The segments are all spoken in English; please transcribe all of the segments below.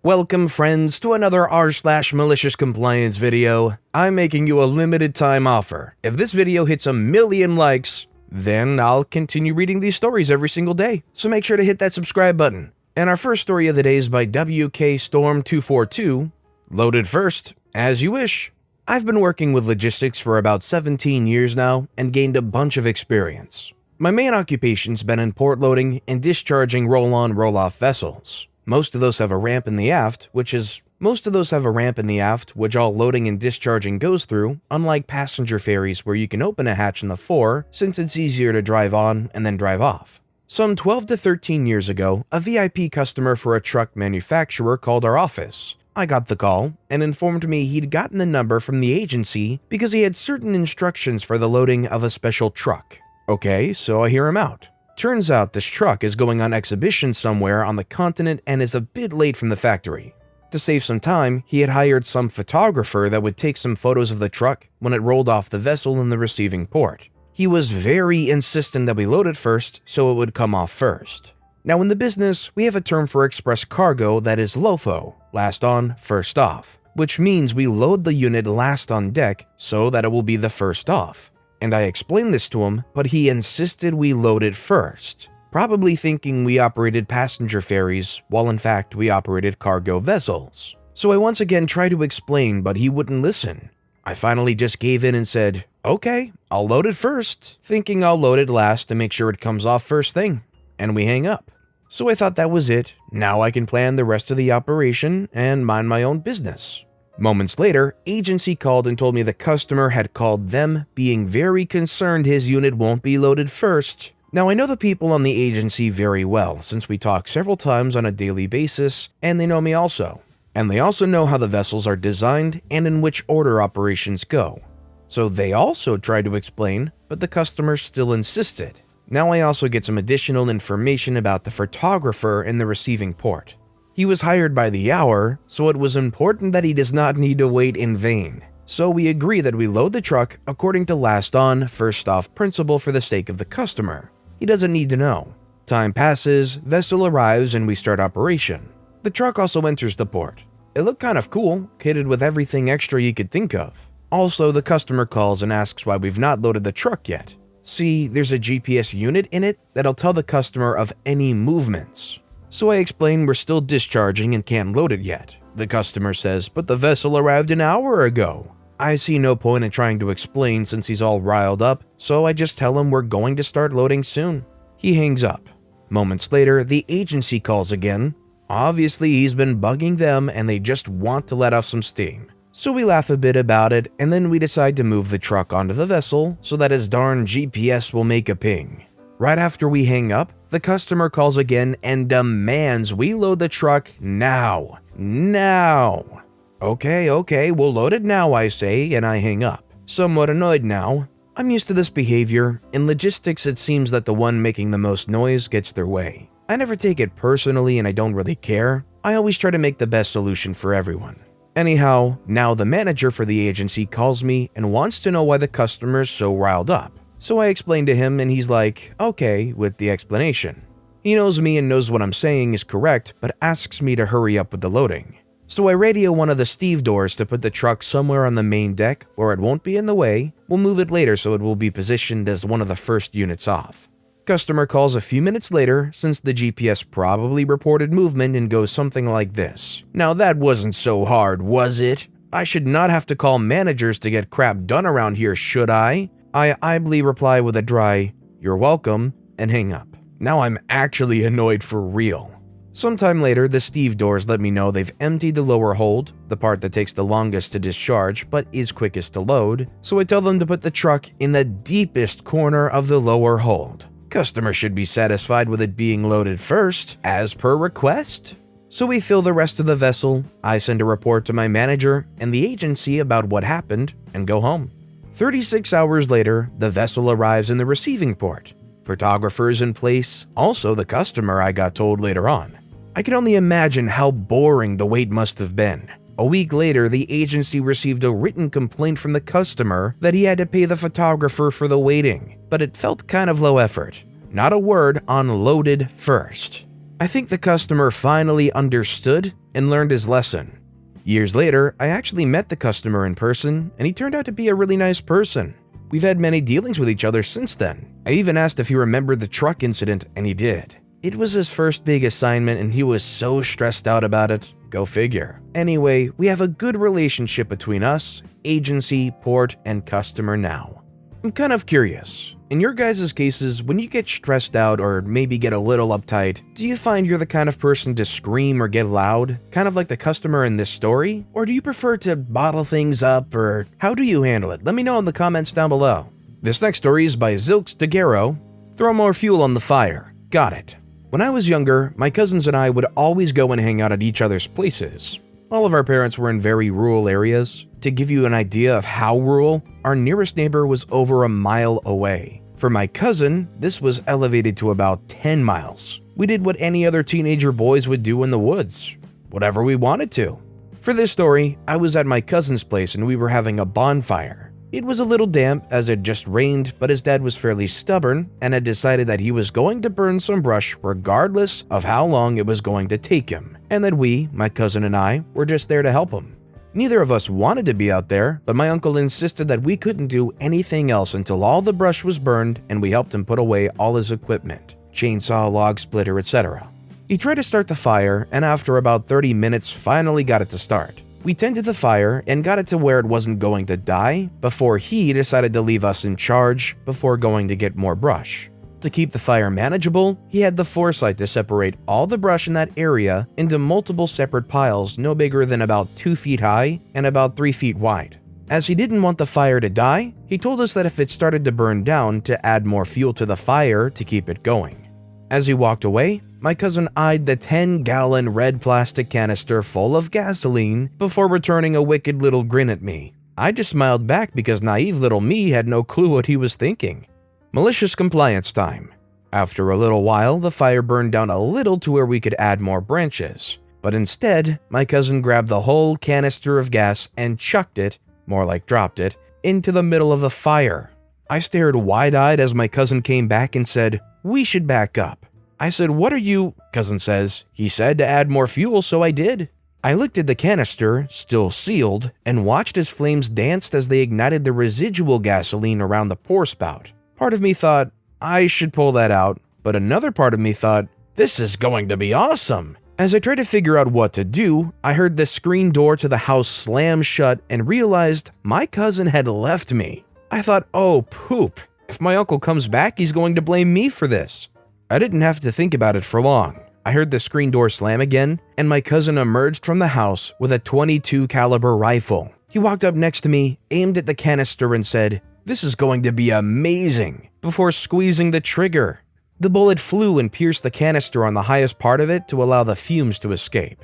Welcome friends to another r/malicious compliance video. I'm making you a limited time offer. If this video hits 1,000,000 likes, then I'll continue reading these stories every single day. So make sure to hit that subscribe button. And our first story of the day is by WK Storm 242, loaded first, as you wish. I've been working with logistics for about 17 years now and gained a bunch of experience. My main occupation's been in port loading and discharging roll-on roll-off vessels. Most of those have a ramp in the aft, which all loading and discharging goes through, unlike passenger ferries where you can open a hatch in the fore since it's easier to drive on and then drive off. Some 12 to 13 years ago, a VIP customer for a truck manufacturer called our office. I got the call and informed me he'd gotten the number from the agency because he had certain instructions for the loading of a special truck. Okay, so I hear him out. Turns out this truck is going on exhibition somewhere on the continent and is a bit late from the factory. To save some time, he had hired some photographer that would take some photos of the truck when it rolled off the vessel in the receiving port. He was very insistent that we load it first so it would come off first. Now in the business, we have a term for express cargo that is LOFO, last on, first off, which means we load the unit last on deck so that it will be the first off. And I explained this to him, but he insisted we load it first, probably thinking we operated passenger ferries while in fact we operated cargo vessels. So I once again tried to explain, but he wouldn't listen. I finally just gave in and said, okay, I'll load it first, thinking I'll load it last to make sure it comes off first thing, and we hang up. So I thought that was it. Now I can plan the rest of the operation and mind my own business. Moments later, agency called and told me the customer had called them, being very concerned his unit won't be loaded first. Now I know the people on the agency very well since we talk several times on a daily basis, and they know me also. And they also know how the vessels are designed and in which order operations go. So they also tried to explain, but the customer still insisted. Now I also get some additional information about the photographer in the receiving port. He was hired by the hour, so it was important that he does not need to wait in vain. So we agree that we load the truck according to last on, first off principle for the sake of the customer. He doesn't need to know. Time passes, vessel arrives, and we start operation. The truck also enters the port. It looked kind of cool, kitted with everything extra you could think of. Also, the customer calls and asks why we've not loaded the truck yet. See, there's a GPS unit in it that'll tell the customer of any movements. So I explain we're still discharging and can't load it yet. The customer says, but the vessel arrived an hour ago. I see no point in trying to explain since he's all riled up, so I just tell him we're going to start loading soon. He hangs up. Moments later, the agency calls again. Obviously, he's been bugging them and they just want to let off some steam. So we laugh a bit about it and then we decide to move the truck onto the vessel so that his darn GPS will make a ping. Right after we hang up, the customer calls again and demands we load the truck now. Now. Okay, we'll load it now, I say, and I hang up. Somewhat annoyed now. I'm used to this behavior. In logistics, it seems that the one making the most noise gets their way. I never take it personally and I don't really care. I always try to make the best solution for everyone. Anyhow, now the manager for the agency calls me and wants to know why the customer's so riled up. So I explain to him and he's like, okay, with the explanation. He knows me and knows what I'm saying is correct, but asks me to hurry up with the loading. So I radio one of the stevedores to put the truck somewhere on the main deck where it won't be in the way. We'll move it later so it will be positioned as one of the first units off. Customer calls a few minutes later since the GPS probably reported movement and goes something like this. Now that wasn't so hard, was it? I should not have to call managers to get crap done around here, should I? I idly reply with a dry, "You're welcome," and hang up. Now I'm actually annoyed for real. Sometime later, the stevedores let me know they've emptied the lower hold, the part that takes the longest to discharge but is quickest to load, so I tell them to put the truck in the deepest corner of the lower hold. Customer should be satisfied with it being loaded first, as per request. So we fill the rest of the vessel, I send a report to my manager and the agency about what happened, and go home. 36 hours later, the vessel arrives in the receiving port. Photographer is in place, also the customer, I got told later on. I can only imagine how boring the wait must have been. A week later, the agency received a written complaint from the customer that he had to pay the photographer for the waiting, but it felt kind of low effort. Not a word on loaded first. I think the customer finally understood and learned his lesson. Years later, I actually met the customer in person, and he turned out to be a really nice person. We've had many dealings with each other since then. I even asked if he remembered the truck incident, and he did. It was his first big assignment, and he was so stressed out about it. Go figure. Anyway, we have a good relationship between us, agency, port, and customer now. I'm kind of curious. In your guys' cases, when you get stressed out or maybe get a little uptight, do you find you're the kind of person to scream or get loud, kind of like the customer in this story? Or do you prefer to bottle things up, or how do you handle it? Let me know in the comments down below. This next story is by Zilks DeGaro. Throw more fuel on the fire. Got it. When I was younger, my cousins and I would always go and hang out at each other's places. All of our parents were in very rural areas. To give you an idea of how rural, our nearest neighbor was over a mile away. For my cousin, this was elevated to about 10 miles. We did what any other teenager boys would do in the woods, whatever we wanted to. For this story, I was at my cousin's place and we were having a bonfire. It was a little damp as it just rained, but his dad was fairly stubborn and had decided that he was going to burn some brush regardless of how long it was going to take him, and that we, my cousin and I, were just there to help him. Neither of us wanted to be out there, but my uncle insisted that we couldn't do anything else until all the brush was burned and we helped him put away all his equipment, chainsaw, log splitter, etc. He tried to start the fire and after about 30 minutes finally got it to start. We tended the fire and got it to where it wasn't going to die before he decided to leave us in charge before going to get more brush. To keep the fire manageable, he had the foresight to separate all the brush in that area into multiple separate piles no bigger than about 2 feet high and about 3 feet wide. As he didn't want the fire to die, he told us that if it started to burn down, to add more fuel to the fire to keep it going. As he walked away, my cousin eyed the 10-gallon red plastic canister full of gasoline before returning a wicked little grin at me. I just smiled back because naive little me had no clue what he was thinking. Malicious compliance time. After a little while, the fire burned down a little to where we could add more branches. But instead, my cousin grabbed the whole canister of gas and chucked it, more like dropped it, into the middle of the fire. I stared wide-eyed as my cousin came back and said, "We should back up." I said, "What are you?" Cousin says, "He said to add more fuel, so I did." I looked at the canister, still sealed, and watched as flames danced as they ignited the residual gasoline around the pour spout. Part of me thought, I should pull that out, but another part of me thought, this is going to be awesome. As I tried to figure out what to do, I heard the screen door to the house slam shut and realized my cousin had left me. I thought, oh poop, if my uncle comes back, he's going to blame me for this. I didn't have to think about it for long. I heard the screen door slam again, and my cousin emerged from the house with a .22 caliber rifle. He walked up next to me, aimed at the canister and said, "This is going to be amazing," before squeezing the trigger. The bullet flew and pierced the canister on the highest part of it to allow the fumes to escape.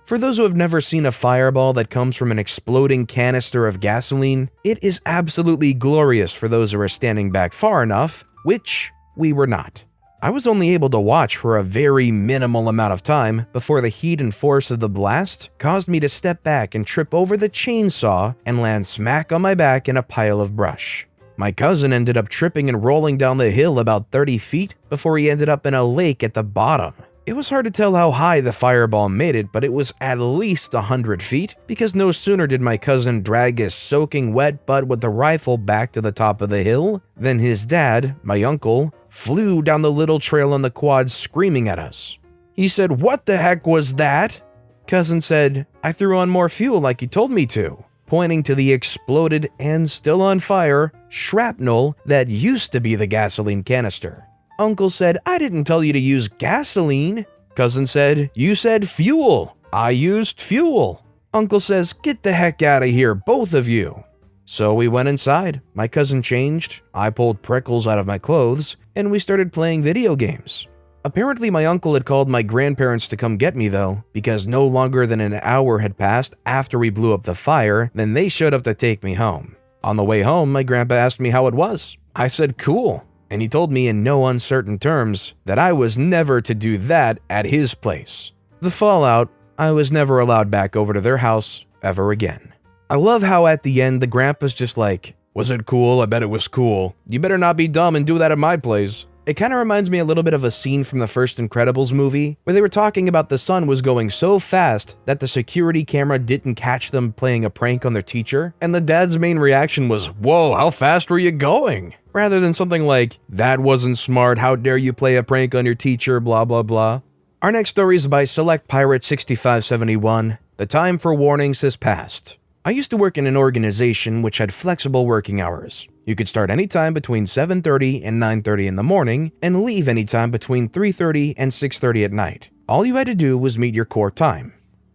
For those who have never seen a fireball that comes from an exploding canister of gasoline, it is absolutely glorious for those who are standing back far enough, which we were not. I was only able to watch for a very minimal amount of time before the heat and force of the blast caused me to step back and trip over the chainsaw and land smack on my back in a pile of brush. My cousin ended up tripping and rolling down the hill about 30 feet before he ended up in a lake at the bottom. It was hard to tell how high the fireball made it, but it was at least 100 feet because no sooner did my cousin drag his soaking wet butt with the rifle back to the top of the hill than his dad, my uncle, flew down the little trail on the quad screaming at us. He said, "What the heck was that?" Cousin said, "I threw on more fuel like you told me to," pointing to the exploded and still on fire shrapnel that used to be the gasoline canister. Uncle said, "I didn't tell you to use gasoline." Cousin said, "You said fuel." I used fuel. Uncle says, "Get the heck out of here, both of you." So we went inside, my cousin changed, I pulled prickles out of my clothes, and we started playing video games. Apparently my uncle had called my grandparents to come get me though, because no longer than an hour had passed after we blew up the fire, then they showed up to take me home. On the way home, my grandpa asked me how it was. I said, "Cool," and he told me in no uncertain terms that I was never to do that at his place. The fallout, I was never allowed back over to their house ever again. I love how at the end the grandpa's just like, "Was it cool? I bet it was cool. You better not be dumb and do that at my place." It kind of reminds me a little bit of a scene from the first Incredibles movie, where they were talking about the son was going so fast that the security camera didn't catch them playing a prank on their teacher, and the dad's main reaction was, "Whoa, how fast were you going?" Rather than something like, "That wasn't smart, how dare you play a prank on your teacher, blah blah blah." Our next story is by Select Pirate 6571. The time for warnings has passed. I used to work in an organization which had flexible working hours. You could start anytime between 7:30 and 9:30 in the morning and leave anytime between 3:30 and 6:30 at night. All you had to do was meet your core time.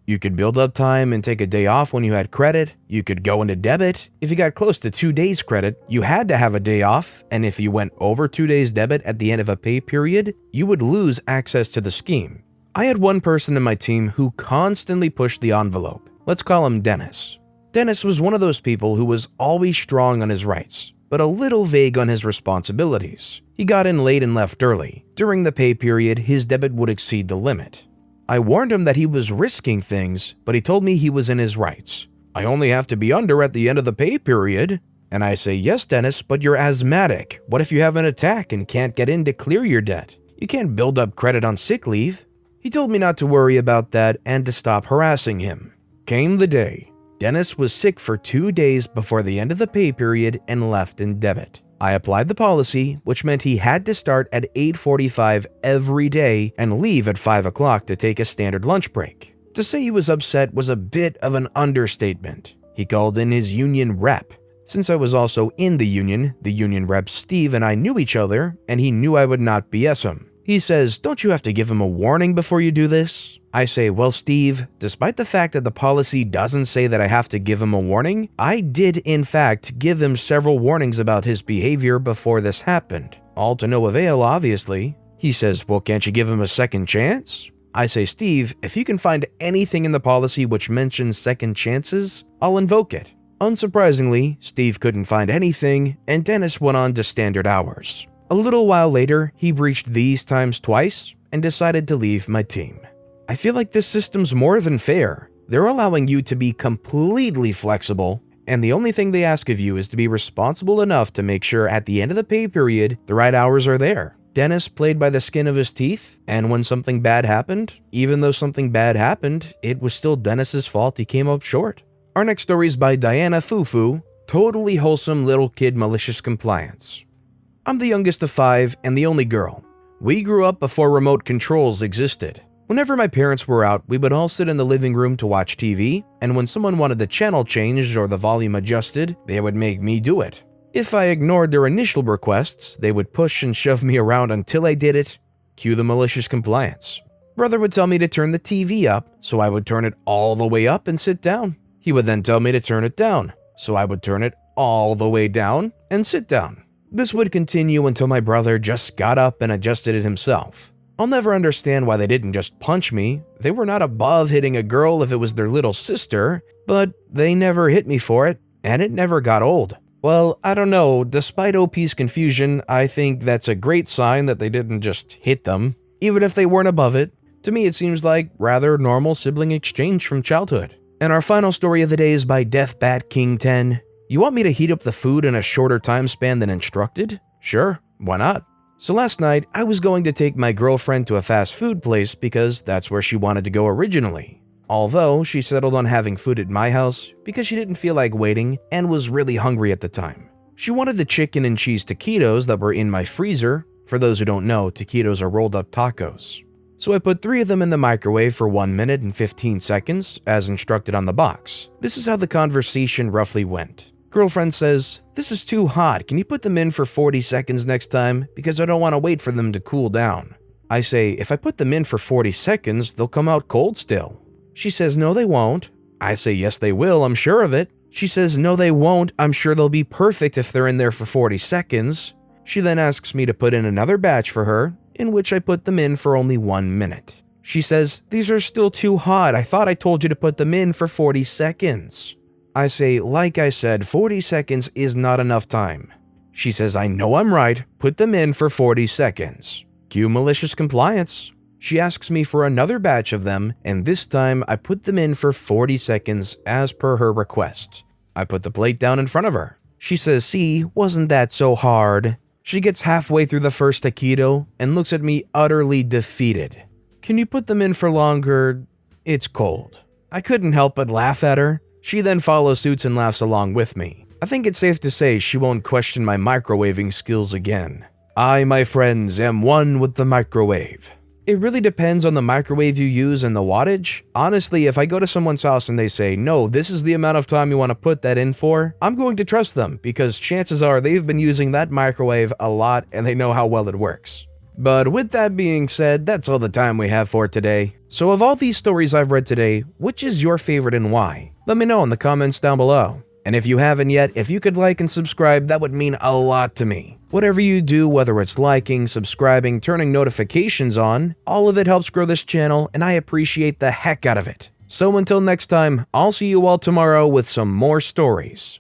You could build up time and take a day off when you had credit. You could go into debit. If you got close to 2 days credit, you had to have a day off, and if you went over 2 days debit at the end of a pay period, you would lose access to the scheme. I had one person in my team who constantly pushed the envelope. Let's call him Dennis. Dennis was one of those people who was always strong on his rights, but a little vague on his responsibilities. He got in late and left early. During the pay period, his debit would exceed the limit. I warned him that he was risking things, but he told me he was in his rights. "I only have to be under at the end of the pay period." And I say, "Yes, Dennis, but you're asthmatic. What if you have an attack and can't get in to clear your debt? You can't build up credit on sick leave." He told me not to worry about that and to stop harassing him. Came the day. Dennis was sick for 2 days before the end of the pay period and left in debit. I applied the policy, which meant he had to start at 8:45 every day and leave at 5 o'clock to take a standard lunch break. To say he was upset was a bit of an understatement. He called in his union rep. Since I was also in the union rep Steve and I knew each other, and he knew I would not BS him. He says, "Don't you have to give him a warning before you do this?" I say, "Well, Steve, despite the fact that the policy doesn't say that I have to give him a warning, I did in fact give him several warnings about his behavior before this happened. All to no avail, obviously." He says, "Well, can't you give him a second chance?" I say, "Steve, if you can find anything in the policy which mentions second chances, I'll invoke it." Unsurprisingly, Steve couldn't find anything, and Dennis went on to standard hours. A little while later, he breached these times twice and decided to leave my team. I feel like this system's more than fair. They're allowing you to be completely flexible, and the only thing they ask of you is to be responsible enough to make sure at the end of the pay period, the right hours are there. Dennis played by the skin of his teeth, and when something bad happened, even though something bad happened, it was still Dennis's fault he came up short. Our next story is by Diana Fufu, Totally Wholesome Little Kid Malicious Compliance. I'm the youngest of 5 and the only girl. We grew up before remote controls existed. Whenever my parents were out, we would all sit in the living room to watch TV, and when someone wanted the channel changed or the volume adjusted, they would make me do it. If I ignored their initial requests, they would push and shove me around until I did it. Cue the malicious compliance. Brother would tell me to turn the TV up, so I would turn it all the way up and sit down. He would then tell me to turn it down, so I would turn it all the way down and sit down. This would continue until my brother just got up and adjusted it himself. I'll never understand why they didn't just punch me. They were not above hitting a girl if it was their little sister, but they never hit me for it, and it never got old. Well, I don't know, despite OP's confusion, I think that's a great sign that they didn't just hit them, even if they weren't above it. To me, it seems like rather normal sibling exchange from childhood. And our final story of the day is by Deathbat King 10. You want me to heat up the food in a shorter time span than instructed? Sure, why not? So last night, I was going to take my girlfriend to a fast food place because that's where she wanted to go originally. Although, she settled on having food at my house because she didn't feel like waiting and was really hungry at the time. She wanted the chicken and cheese taquitos that were in my freezer. For those who don't know, taquitos are rolled up tacos. So I put 3 of them in the microwave for 1 minute and 15 seconds, as instructed on the box. This is how the conversation roughly went. Girlfriend says, "This is too hot, can you put them in for 40 seconds next time, because I don't want to wait for them to cool down." I say, "If I put them in for 40 seconds, they'll come out cold still." She says, "No they won't." I say, "Yes they will, I'm sure of it." She says, "No they won't, I'm sure they'll be perfect if they're in there for 40 seconds. She then asks me to put in another batch for her, in which I put them in for only 1 minute. She says, "These are still too hot, I thought I told you to put them in for 40 seconds. I say, "Like I said, 40 seconds is not enough time." She says, "I know I'm right, put them in for 40 seconds. Cue malicious compliance. She asks me for another batch of them, and this time I put them in for 40 seconds as per her request. I put the plate down in front of her. She says, "See, wasn't that so hard?" She gets halfway through the first taquito and looks at me utterly defeated. "Can you put them in for longer? It's cold." I couldn't help but laugh at her. She then follows suit and laughs along with me. I think it's safe to say she won't question my microwaving skills again. I, my friends, am one with the microwave. It really depends on the microwave you use and the wattage. Honestly, if I go to someone's house and they say, "No, this is the amount of time you want to put that in for," I'm going to trust them because chances are they've been using that microwave a lot and they know how well it works. But with that being said, that's all the time we have for today. So of all these stories I've read today, which is your favorite and why? Let me know in the comments down below. And if you haven't yet, if you could like and subscribe, that would mean a lot to me. Whatever you do, whether it's liking, subscribing, turning notifications on, all of it helps grow this channel and I appreciate the heck out of it. So until next time, I'll see you all tomorrow with some more stories.